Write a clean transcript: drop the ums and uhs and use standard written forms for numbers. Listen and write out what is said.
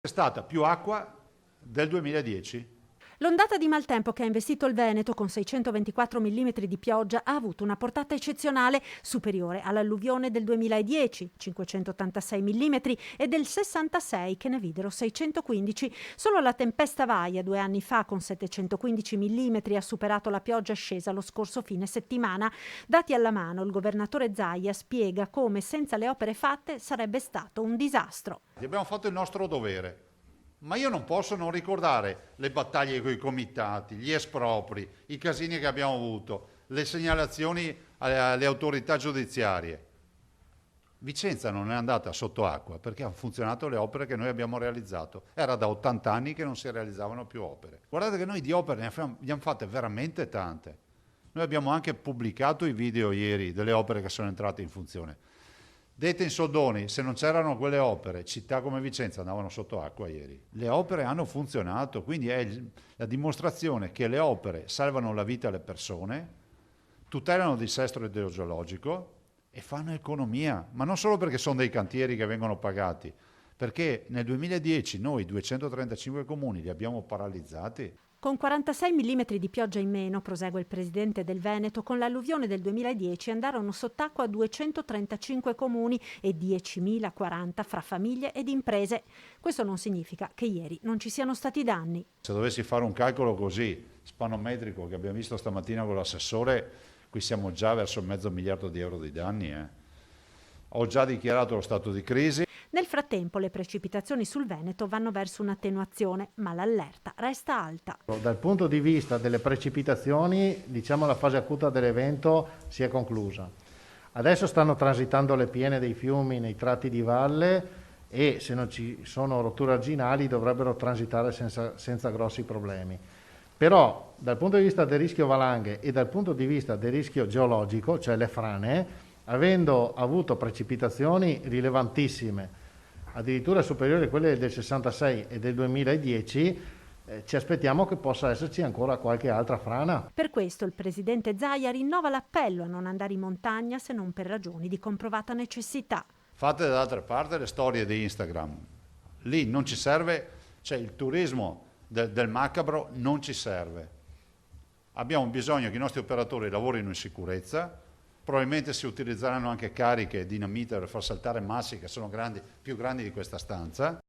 È stata più acqua del 2010. L'ondata di maltempo che ha investito il Veneto con 624 mm di pioggia ha avuto una portata eccezionale superiore all'alluvione del 2010, 586 mm, e del 66 che ne videro 615. Solo la tempesta Vaia 2 anni fa con 715 mm ha superato la pioggia scesa lo scorso fine settimana. Dati alla mano, il governatore Zaia spiega come senza le opere fatte sarebbe stato un disastro. Abbiamo fatto il nostro dovere. Ma io non posso non ricordare le battaglie con i comitati, gli espropri, i casini che abbiamo avuto, le segnalazioni alle autorità giudiziarie. Vicenza non è andata sotto acqua perché hanno funzionato le opere che noi abbiamo realizzato. Era da 80 anni che non si realizzavano più opere. Guardate che noi di opere ne abbiamo fatte veramente tante. Noi abbiamo anche pubblicato i video ieri delle opere che sono entrate in funzione. Dette in soldoni, se non c'erano quelle opere, città come Vicenza andavano sotto acqua ieri. Le opere hanno funzionato, quindi è la dimostrazione che le opere salvano la vita alle persone, tutelano il dissesto idrogeologico e fanno economia, ma non solo perché sono dei cantieri che vengono pagati, perché nel 2010 noi 235 comuni li abbiamo paralizzati. Con 46 mm di pioggia in meno, prosegue il presidente del Veneto, con l'alluvione del 2010 andarono sott'acqua 235 comuni e 10.040 fra famiglie ed imprese. Questo non significa che ieri non ci siano stati danni. Se dovessi fare un calcolo così, spannometrico, che abbiamo visto stamattina con l'assessore, qui siamo già verso $500 miliardi di danni. Ho già dichiarato lo stato di crisi. Nel frattempo le precipitazioni sul Veneto vanno verso un'attenuazione, ma l'allerta resta alta. Dal punto di vista delle precipitazioni, diciamo la fase acuta dell'evento si è conclusa. Adesso stanno transitando le piene dei fiumi nei tratti di valle e se non ci sono rotture arginali dovrebbero transitare senza grossi problemi. Però dal punto di vista del rischio valanghe e dal punto di vista del rischio geologico, cioè le frane, avendo avuto precipitazioni rilevantissime, addirittura superiori a quelle del 66 e del 2010, ci aspettiamo che possa esserci ancora qualche altra frana. Per questo il presidente Zaia rinnova l'appello a non andare in montagna se non per ragioni di comprovata necessità. Fate dall'altra parte le storie di Instagram, lì non ci serve, cioè il turismo del macabro non ci serve. Abbiamo bisogno che i nostri operatori lavorino in sicurezza, probabilmente si utilizzeranno anche cariche dinamite per far saltare massi che sono più grandi di questa stanza.